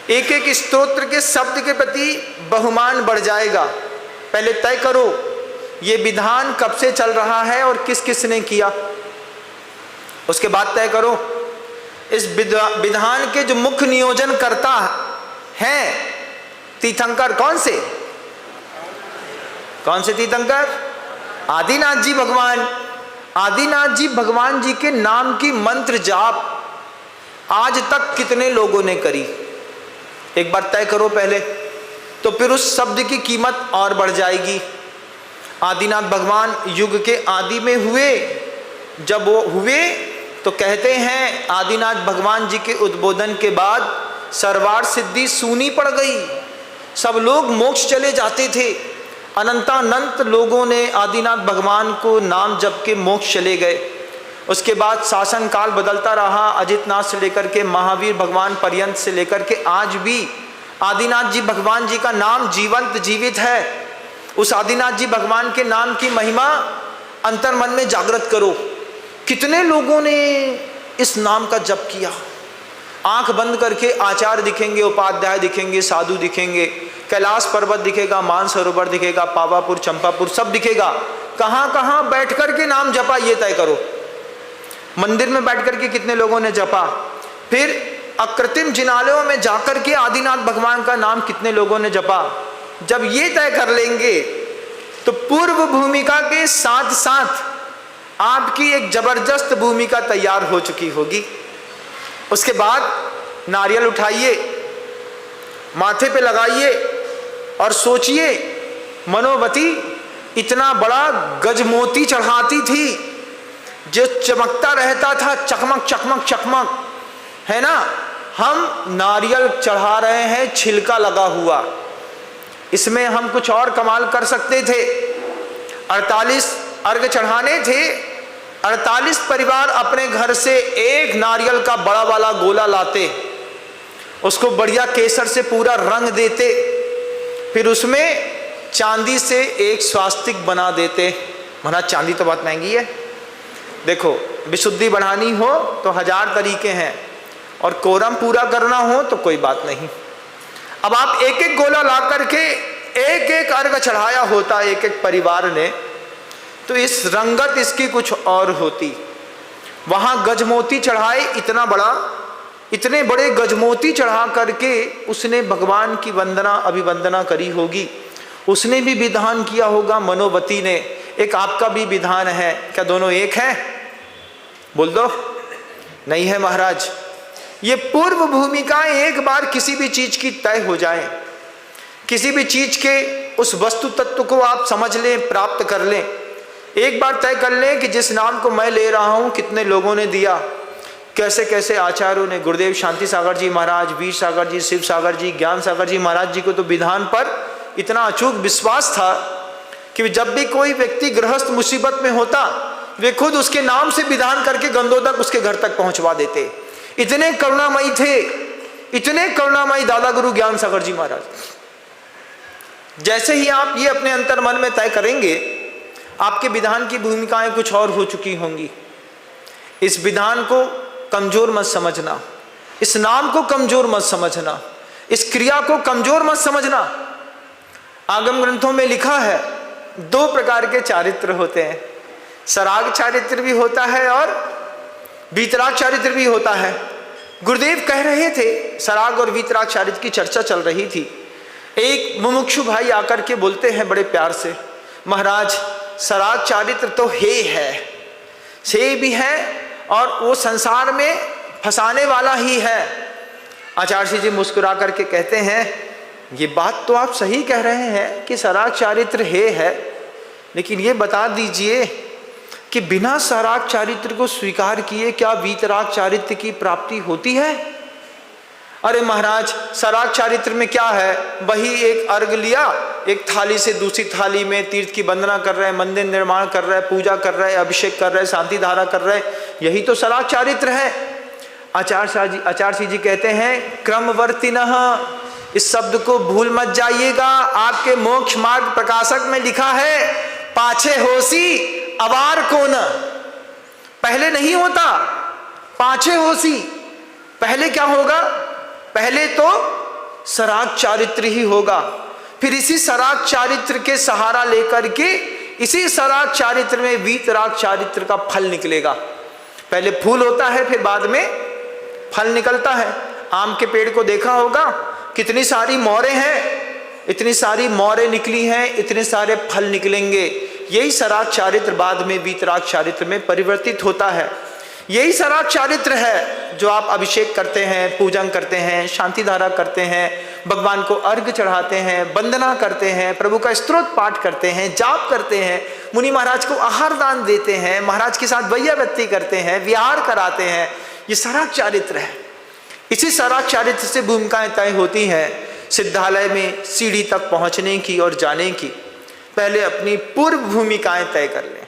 एक एक स्तोत्र के शब्द के प्रति बहुमान बढ़ जाएगा। पहले तय करो ये विधान कब से चल रहा है और किस किस ने किया। उसके बाद तय करो इस विधान के जो मुख्य नियोजन करता है तीर्थंकर कौन से तीर्थंकर? आदिनाथ जी भगवान। आदिनाथ जी भगवान जी के नाम की मंत्र जाप आज तक कितने लोगों ने करी, एक बार तय करो पहले, तो फिर उस शब्द की कीमत और बढ़ जाएगी। आदिनाथ भगवान युग के आदि में हुए, जब वो हुए तो कहते हैं आदिनाथ भगवान जी के उद्बोधन के बाद सर्वार सिद्धि सूनी पड़ गई, सब लोग मोक्ष चले जाते थे। अनंतानंत लोगों ने आदिनाथ भगवान को नाम जप के मोक्ष चले गए। उसके बाद शासन काल बदलता रहा, अजितनाथ से लेकर के महावीर भगवान पर्यंत से लेकर के आज भी आदिनाथ जी भगवान जी का नाम जीवंत जीवित है। उस आदिनाथ जी भगवान के नाम की महिमा अंतर मन में जागृत करो। कितने लोगों ने इस नाम का जप किया। आंख बंद करके आचार्य दिखेंगे, उपाध्याय दिखेंगे, साधु दिखेंगे, कैलाश पर्वत दिखेगा, मानसरोवर दिखेगा, पावापुर, चंपापुर सब दिखेगा। कहां कहां बैठ करके नाम जपा ये तय करो। मंदिर में बैठ करके कितने लोगों ने जपा, फिर अकृत्रिम जिनालयों में जाकर के आदिनाथ भगवान का नाम कितने लोगों ने जपा। जब ये तय कर लेंगे तो पूर्व भूमिका के साथ साथ आपकी एक जबरदस्त भूमिका तैयार हो चुकी होगी। उसके बाद नारियल उठाइए, माथे पे लगाइए और सोचिए मनोवती इतना बड़ा गजमोती चढ़ाती थी जो चमकता रहता था, चकमक चकमक चकमक, है ना। हम नारियल चढ़ा रहे हैं छिलका लगा हुआ, इसमें हम कुछ और कमाल कर सकते थे। 48 अर्घ चढ़ाने थे, 48 परिवार अपने घर से एक नारियल का बड़ा वाला गोला लाते, उसको बढ़िया केसर से पूरा रंग देते, फिर उसमें चांदी से एक स्वास्तिक बना देते। मना चांदी तो बहुत महंगी है, देखो विशुद्धि बढ़ानी हो तो 1000 तरीके हैं और कोरम पूरा करना हो तो कोई बात नहीं। अब आप एक एक गोला ला करके एक एक अर्घ चढ़ाया होता एक एक परिवार ने, तो इस रंगत इसकी कुछ और होती। वहां गजमोती चढ़ाए इतना बड़ा, इतने बड़े गजमोती चढ़ा करके उसने भगवान की वंदना अभिवंदना करी होगी। उसने भी विधान किया होगा मनोवती ने, एक आपका भी विधान है। क्या दोनों एक हैं? बोल दो। नहीं है महाराज। ये पूर्व भूमिकाएं एक बार किसी भी चीज की तय हो जाए, किसी भी चीज के उस वस्तु तत्व को आप समझ लें, प्राप्त कर लें, एक बार तय कर लें कि जिस नाम को मैं ले रहा हूं कितने लोगों ने दिया, कैसे कैसे आचार्यों ने, गुरुदेव शांति सागर जी महाराज, वीर सागर जी, शिव सागर जी, ज्ञान सागर जी महाराज जी को तो विधान पर इतना अचूक विश्वास था कि जब भी कोई व्यक्ति गृहस्थ मुसीबत में होता वे खुद उसके नाम से विधान करके गंदों तक उसके घर तक पहुंचवा देते। इतने करुणामयी थे, इतने करुणामयी दादा गुरु ज्ञान सागर जी महाराज। जैसे ही आप ये अपने अंतर मन में तय करेंगे, आपके विधान की भूमिकाएं कुछ और हो चुकी होंगी। इस विधान को कमजोर मत समझना, इस नाम को कमजोर मत समझना, इस क्रिया को कमजोर मत समझना। आगम ग्रंथों में लिखा है 2 प्रकार के चारित्र होते हैं, सराग चारित्र भी होता है और वीतराग चारित्र भी होता है। गुरुदेव कह रहे थे, सराग और वीतराग चारित्र की चर्चा चल रही थी। एक मुमुक्षु भाई आकर के बोलते हैं बड़े प्यार से, महाराज सराग चारित्र तो है, से भी है और वो संसार में फंसाने वाला ही है। आचार्य जी मुस्कुरा करके कहते हैं, ये बात तो आप सही कह रहे हैं कि सराग चारित्र है, लेकिन ये बता दीजिए कि बिना सराग चारित्र को स्वीकार किए क्या वीतराग चारित्र की प्राप्ति होती है? अरे महाराज सराग चारित्र में क्या है, वही एक अर्घ लिया, एक थाली से दूसरी थाली में तीर्थ की वंदना कर रहे हैं, मंदिर निर्माण कर रहे हैं, पूजा कर रहे हैं, अभिषेक कर रहे हैं, शांति धारा कर रहे हैं, यही तो सराग चारित्र है। आचार्य जी कहते हैं, क्रमवर्तिनः, इस शब्द को भूल मत जाइएगा। आपके मोक्ष मार्ग प्रकाशक में लिखा है, पाछे होसी अवार को न, पहले नहीं होता, पाछे होसी। पहले क्या होगा? पहले तो सराग चारित्र ही होगा। फिर इसी सराग चारित्र के सहारा लेकर के इसी सराग चारित्र में वीतराग चारित्र का फल निकलेगा। पहले फूल होता है, फिर बाद में फल निकलता है। आम के पेड़ को देखा होगा, कितनी सारी मोरें हैं, इतनी सारी मोरें निकली हैं, इतने सारे फल निकलेंगे। यही सराग चारित्र बाद में वीतराग चारित्र में परिवर्तित होता है। यही सराग चारित्र है जो आप अभिषेक करते हैं, पूजन करते हैं, शांति धारा करते हैं, भगवान को अर्घ चढ़ाते हैं, वंदना करते हैं, प्रभु का स्तोत्र पाठ करते हैं, जाप करते हैं, मुनि महाराज को आहार दान देते हैं, महाराज के साथ वैयावृत्ति करते हैं, विहार कराते हैं। ये सराग चारित्र है। इसी सराग चारित्र से भूमिकाएं तय होती हैं सिद्धालय में सीढ़ी तक पहुंचने की और जाने की। पहले अपनी पूर्व भूमिकाएं तय कर लें।